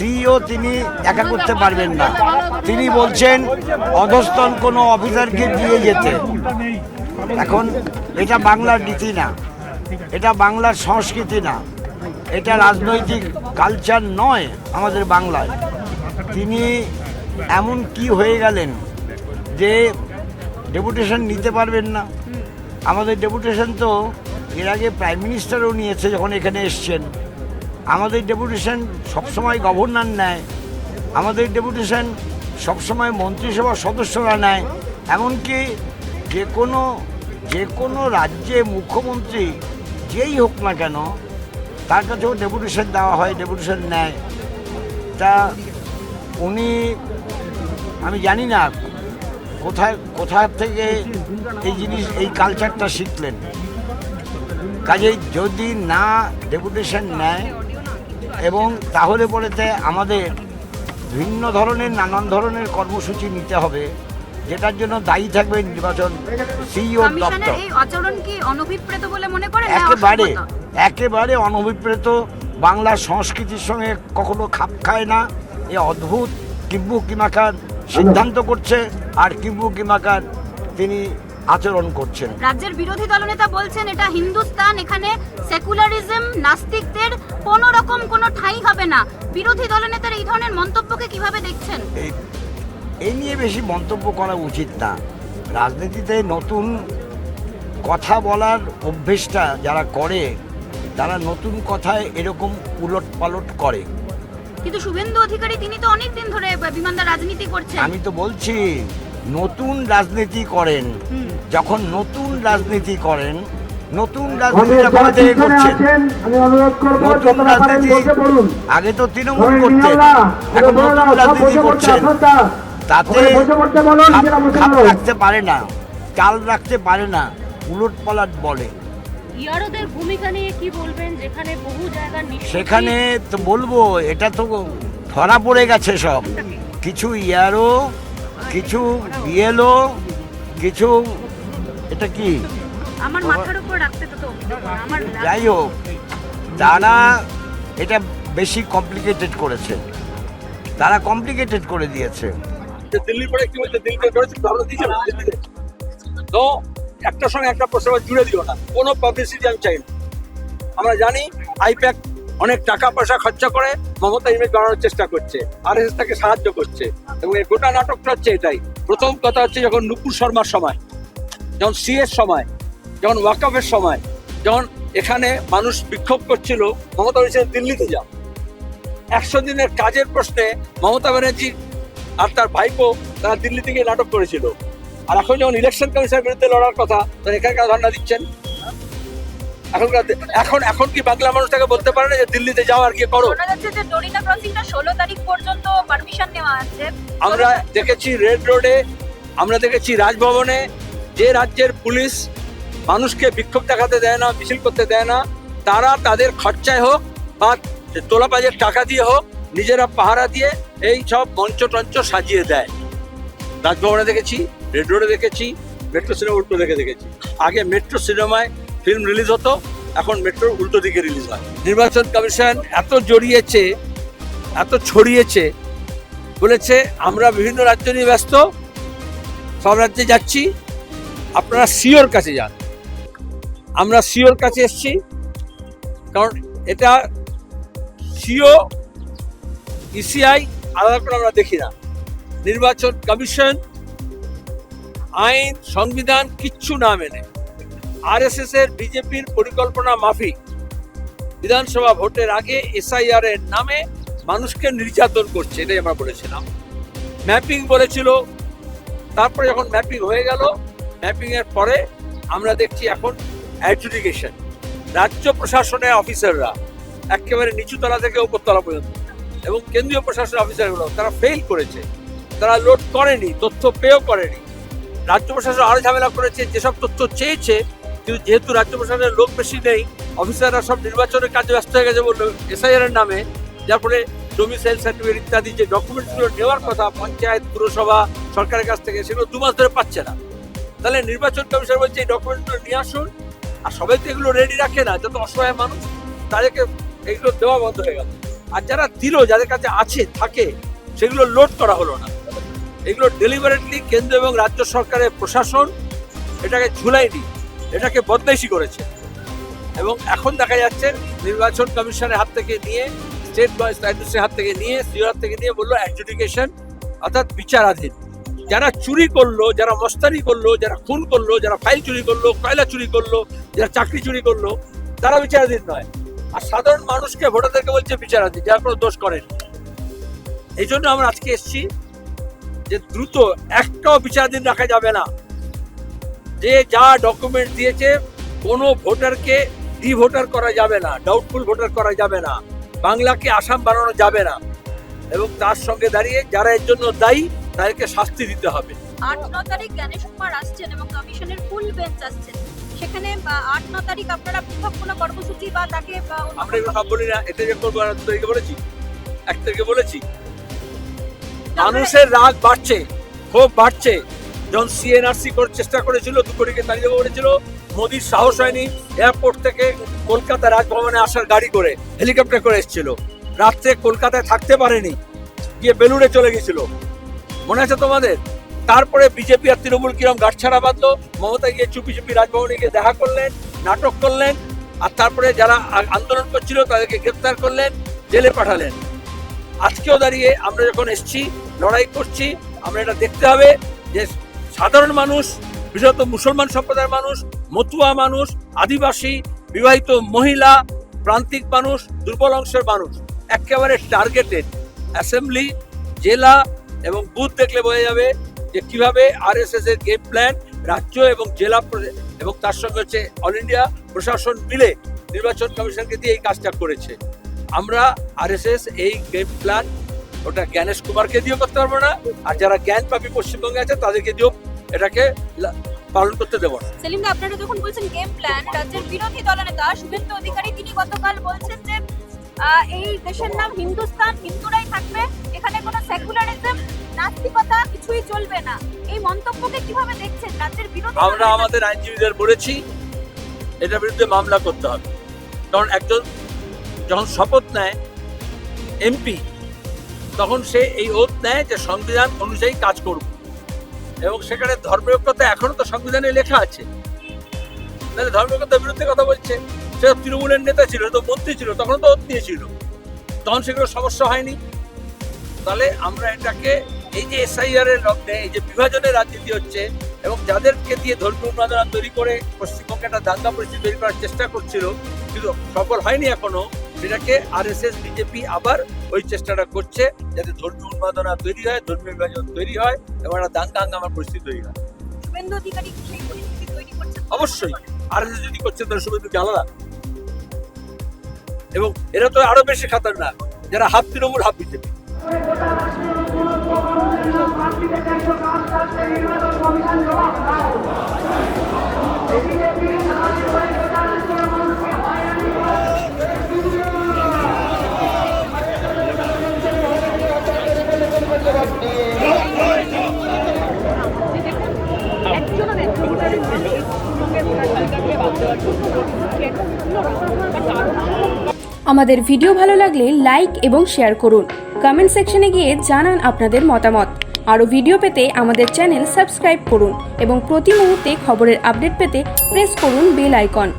CEO তিনি একা করতে পারবেন না। তিনি বলছেন অধস্তন কোনো অফিসারকে দিয়ে যেতে। এখন এটা বাংলার নীতি না, এটা বাংলার সংস্কৃতি না, এটা রাজনৈতিক কালচার নয় আমাদের বাংলায়। তিনি এমন কি হয়ে গেলেন যে ডেপুটেশন নিতে পারবেন না। আমাদের ডেপুটেশন তো এর আগে প্রাইম মিনিস্টারও নিয়েছে যখন এখানে এসছেন। আমাদের ডেপুটেশন সবসময় গভর্নর নেয়, আমাদের ডেপুটেশন সবসময় মন্ত্রিসভার সদস্যরা নেয়। এমনকি যে কোনো রাজ্যে মুখ্যমন্ত্রী যেই হোক না কেন তার কাছেও ডেপুটেশন দেওয়া হয়, ডেপুটেশন নেয়। তা উনি, আমি জানি না কোথা থেকে এই কালচারটা শিখলেন। কাজেই যদি না ডেপুটেশন নেয় এবং তাহলে পরেতে আমাদের ভিন্ন ধরনের নানান ধরনের কর্মসূচি নিতে হবে, যেটার জন্য দায়ী থাকবে নির্বাচন সিইও দপ্তর। এই আচরণ কি অনভিপ্রেত বলে মনে করেন? একেবারে অনভিপ্রেত, বাংলার সংস্কৃতির সঙ্গে কখনো খাপ খায় না। এ অদ্ভুত কিম্বুকিমাকার সিদ্ধান্ত করছে আর কিম্বুকিমাকার তিনি আচরণ করছেন। রাজ্যের বিরোধী দলনেতা বলছেন এটা হিন্দুস্তান, এখানে সেকুলারিজম, নাস্তিকদের কোনো রকম কোনো ঠাঁই হবে না। বিরোধী দলনেতার এই ধরনের মন্তব্যকে কিভাবে দেখছেন? এই নিয়ে বেশি মন্তব্য করা উচিত না। রাজনীতিতে নতুন কথা বলার অভ্যেসটা যারা করে তারা নতুন কথায় এরকম উলট পালট করে। কিন্তু শুভেন্দু অধিকারী তিনি তো অনেকদিন ধরে বিমানদার রাজনীতি করছেন। আমি তো বলছি নতুন রাজনীতি করেন। যখন নতুন রাজনীতি করেন, নতুন রাজনীতি করছেন, নতুন রাজনীতি আগে তো তৃণমূল করতেন, এখন নতুন রাজনীতি করছেন, তাতে খাপ রাখতে পারে না, চাল রাখতে পারে না, উলট পালট বলে। ইয়ারোদের ভূমিকা নিয়ে কি বলবেন? যেখানে বহু জায়গা সেখানে তো বলবো, এটা তো ধরা পড়ে গেছে সব কিছু। ইয়ারো, কিছু বিএলও, কিছু এটা কি আমার মাথার উপর রাখতে তো আমার, যাই হোক, তারা এটা বেশি কমপ্লিকেটেড করেছে, তারা কমপ্লিকেটেড করে দিয়েছে। দিল্লির পরে কি বলছে, দিল্লিতে করেছে ভালো দিয়েছে না, তো একটার সঙ্গে একটা প্রস্তাব জুড়ে দিও না, কোনো পাবলিসিটি আমি চাই না। আমরা জানি আইপ্যাক অনেক টাকা পয়সা খরচা করে মমতা ইমেজ বাড়ানোর চেষ্টা করছে, আরএসএস তাকে সাহায্য করছে, এবং এই গোটা নাটকটা হচ্ছে এটাই। প্রথম কথা হচ্ছে যখন নুপুর শর্মার সময়, যখন সিএর সময়, যখন ওয়াকফের সময়, যখন এখানে মানুষ বিক্ষোভ করছিল, মমতা বলেছিলেন দিল্লিতে যাও। 100 দিনের কাজের প্রশ্নে মমতা ব্যানার্জি আর তার ভাইপো তারা দিল্লি থেকে নাটক করেছিল। আর এখন যখন ইলেকশন কমিশনের বিরুদ্ধে লড়ার কথা, তখন এখানকার ধর্ণা দিচ্ছেন। এখন কি বাংলা মানুষ তাকে বলতে পারে না যে দিল্লিতে যাও আর কি করো? ষোলো তারিখ পর্যন্ত পারমিশন নেওয়া আছে। আমরা দেখেছি রেড রোডে, আমরা দেখেছি রাজভবনে, যে রাজ্যের পুলিশ মানুষকে বিক্ষোভ দেখাতে দেয় না, মিছিল করতে দেয় না, তারা তাদের খরচায় হোক বা তোলাবাজের টাকা দিয়ে হোক, নিজেরা পাহারা দিয়ে এই সব মঞ্চ টঞ্চ সাজিয়ে দেয়। রাজভবনে দেখেছি, রেড রোডে দেখেছি, মেট্রো সিনেমা উল্টো দেখেছি। আগে মেট্রো সিনেমায় ফিল্ম রিলিজ হতো, এখন মেট্রোর উল্টো দিকে রিলিজ হয়। নির্বাচন কমিশন এত জড়িয়েছে, এত ছড়িয়েছে, বলেছে আমরা বিভিন্ন রাজ্য নিয়ে ব্যস্ত, সব রাজ্যে যাচ্ছি, আপনারা সিওর কাছে যান। আমরা সিওর কাছে এসছি, কারণ এটা সিও ইসিআই আলাদা করে আমরা দেখি না। নির্বাচন কমিশন আইন সংবিধান কিচ্ছু না মেনে আরএসএস এর বিজেপির পরিকল্পনা মাফিক বিধানসভা ভোটের আগে এসআইআর এর নামে মানুষকে নির্যাতন করছে, এটাই আমরা বলেছিলাম। ম্যাপিং বলেছিল, তারপরে যখন ম্যাপিং হয়ে গেল, ম্যাপিং এর পরে আমরা দেখছি এখন অ্যাডজুডিকেশন। রাজ্য প্রশাসনের অফিসাররা একেবারে নিচুতলা থেকে উপরতলা পর্যন্ত এবং কেন্দ্রীয় প্রশাসনের অফিসারগুলো তারা ফেল করেছে, তারা লোড করেনি, তথ্য পেয়েও করেনি। রাজ্য প্রশাসন আরো ঝামেলা করেছে, যেসব তথ্য চেয়েছে, কিন্তু যেহেতু রাজ্য প্রশাসনের লোক বেশি নেই, অফিসাররা সব নির্বাচনের কাজে ব্যস্ত হয়ে গেছে বললো এসআইআর এর নামে, যার ফলে ডোমিসাইল সার্টিফিকেট ইত্যাদি যে ডকুমেন্টসগুলো নেওয়ার কথা পঞ্চায়েত, পুরসভা, সরকারের কাছ থেকে, সেগুলো 2 মাস ধরে পাচ্ছে না। তাহলে নির্বাচন কমিশন বলছে এই ডকুমেন্টগুলো নিয়ে আসুন, আর সবাই তো এগুলো রেডি রাখে না, যত অসহায় মানুষ তাদেরকে এগুলো দেওয়া বন্ধ হয়ে গেল। আর যারা দিল, যাদের কাছে আছে থাকে, সেগুলো লোড করা হলো না। এগুলো ডেলিভারেটলি কেন্দ্র এবং রাজ্য সরকারের প্রশাসন এটাকে ঝুলাইনি, এটাকে বদমাইশি করেছে। এবং এখন দেখা যাচ্ছে নির্বাচন কমিশনের হাত থেকে নিয়ে, স্টেট অ্যাডমিনিস্ট্রেশনের হাত থেকে নিয়ে, সিওর হাত থেকে নিয়ে বললো অ্যাডজুডিকেশন, অর্থাৎ বিচারাধীন। যারা চুরি করলো, যারা মস্তানি করলো, যারা খুন করলো, যারা ফাইল চুরি করলো, কয়লা চুরি করলো, যারা চাকরি চুরি করলো, তারা বিচারাধীন নয়। আর সাধারণ মানুষকে, ভোটারদেরকে বলছে বিচারাধীন, যারা কোনো দোষ করেন। এই জন্য আমরা আজকে এসেছি যে দ্রুত একটাও বিচারাধীন রাখা যাবে না। যে যা ডকুমেন্ট দিয়েছে, কোনো ভোটারকে ভোটার করা যাবে না, ডাউটফুল ভোটার করা যাবে না, বাংলাকে আসাম বানানো যাবে না। এবং তার সঙ্গে দাঁড়িয়ে যারা এর জন্য দায়ী তাদেরকে শাস্তি দিতে হবে। 8-9 তারিখ জ্ঞানেশ কুমার আসছেন এবং কমিশনের ফুল বেঞ্চ আসছেন, সেখানে 8-9 তারিখ আপনারা পৃথক কোনো কর্মসূচি বা তাকে আমরা এগুলো সব বলি না, এটা যে করবো 2 তারিখে বলেছি, 1 তারিখে বলেছি। মানুষের রাগ বাড়ছে, ক্ষোভ বাড়ছে। যখন সিএনআরসি করার চেষ্টা করেছিল, 2 কোটিকে তাড়িয়ে দেবো বলেছিল, মোদির সাহস হয়নি। এয়ারপোর্ট থেকে কলকাতা রাজভবনে আসার গাড়ি করে, হেলিকপ্টার করে এসেছিল, রাত্রে কলকাতায় থাকতে পারেনি, গিয়ে বেলুড়ে চলে গেছিল, মনে আছে তোমাদের? তারপরে বিজেপি আর তৃণমূল কিরম গাঁটছাড়া বাঁধলো, মমতা গিয়ে চুপি চুপি রাজভবনে গিয়ে দেখা করলেন, নাটক করলেন, আর তারপরে যারা আন্দোলন করছিল তাদেরকে গ্রেপ্তার করলেন, জেলে পাঠালেন। আজকেও দাঁড়িয়ে আমরা যখন এসছি, লড়াই করছি, আমরা এটা দেখতে হবে যে সাধারণ মানুষ, বিশেষত মুসলমান সম্প্রদায়ের মানুষ, মতুয়া মানুষ, আদিবাসী, বিবাহিত মহিলা, প্রান্তিক মানুষ, দুর্বল অংশের মানুষ একেবারে টার্গেটেড। অ্যাসেম্বলি, জেলা এবং বুথ দেখলে বোঝা যাবে যে কিভাবে আরএসএস এর গেম প্ল্যান রাজ্য এবং জেলা এবং তার সঙ্গে হচ্ছে অল ইন্ডিয়া প্রশাসন মিলে নির্বাচন কমিশনকে দিয়ে এই কাজটা করেছে। আমরা আরএসএস এই গেম প্ল্যান ওটা জ্ঞানেশ কুমারকে দিয়েও করতে পারবো না, আর যারা জ্ঞান পাপী পশ্চিমবঙ্গে আছে তাদেরকে দিয়েও এটাকে পালন করতে দেবো না। সেলিম দা, আপনারা যখন বলছেন গেম প্ল্যান, রাজ্যের বিরোধী দলনেতা শুভেন্দু অধিকারী তিনি গতকাল বলছেন যে এই দেশের নাম হিন্দুস্তান, হিন্দুরাই থাকবে, এখানে কোনো সেকুলারিজম, নাস্তিকতা কিছুই চলবে না। এই মন্তব্যকে কিভাবে দেখছেন রাজ্যের বিরোধী? আমরা আমাদের আইনজীবীদের বলেছি এটার বিরুদ্ধে মামলা করতে হবে। কারণ একজন যখন শপথ নেয় এমপি, তখন সে এই ওথ নেয় যে সংবিধান অনুযায়ী কাজ করব, এবং সেখানে ধর্মনিরপেক্ষতা এখনো তো সংবিধানে লেখা আছে। তাহলে ধর্মনিরপেক্ষতার বিরুদ্ধে কথা বলছে। সে তৃণমূলের নেতা ছিল, তো মন্ত্রী ছিল, তখন তো ওথ নিয়েছিল, তখন সেগুলো সমস্যা হয়নি। তাহলে আমরা এটাকে এই যে এসআইআর এর লগ্নে এই যে বিভাজনের রাজনীতি হচ্ছে এবং যাদেরকে দিয়ে ধর্মীয় উন্মাদনা তৈরি করে পশ্চিমবঙ্গে একটা দাঙ্গা পরিস্থিতি তৈরি করার চেষ্টা করছিল, কিন্তু সফল হয়নি এখনো, সেটাকে আরএসএস বিজেপি আবার ওই চেষ্টাটা করছে যাতে ধর্মীয় উন্মাদনা তৈরি হয়, ধর্মীয় বিভাজন তৈরি হয় এবং একটা দাঙ্গা হাঙ্গামার পরিস্থিতি তৈরি হয়। শুভেন্দু অধিকারী সেই পরিস্থিতি তৈরি করছে অবশ্যই আরএসএস যদি করছে তাহলে শুভেন্দু কি আলাদা? এবং এরা তো আরো বেশি খাতারনাক, যারা হাফ তৃণমূল হাফ বিজেপি। আমাদের ভিডিও ভালো লাগলে লাইক এবং শেয়ার করুন। কমেন্ট সেকশনে গিয়ে জানান আপনাদের মতামত। আরও ভিডিও পেতে আমাদের চ্যানেল সাবস্ক্রাইব করুন এবং প্রতি মুহূর্তে খবরের আপডেট পেতে প্রেস করুন বেল আইকন।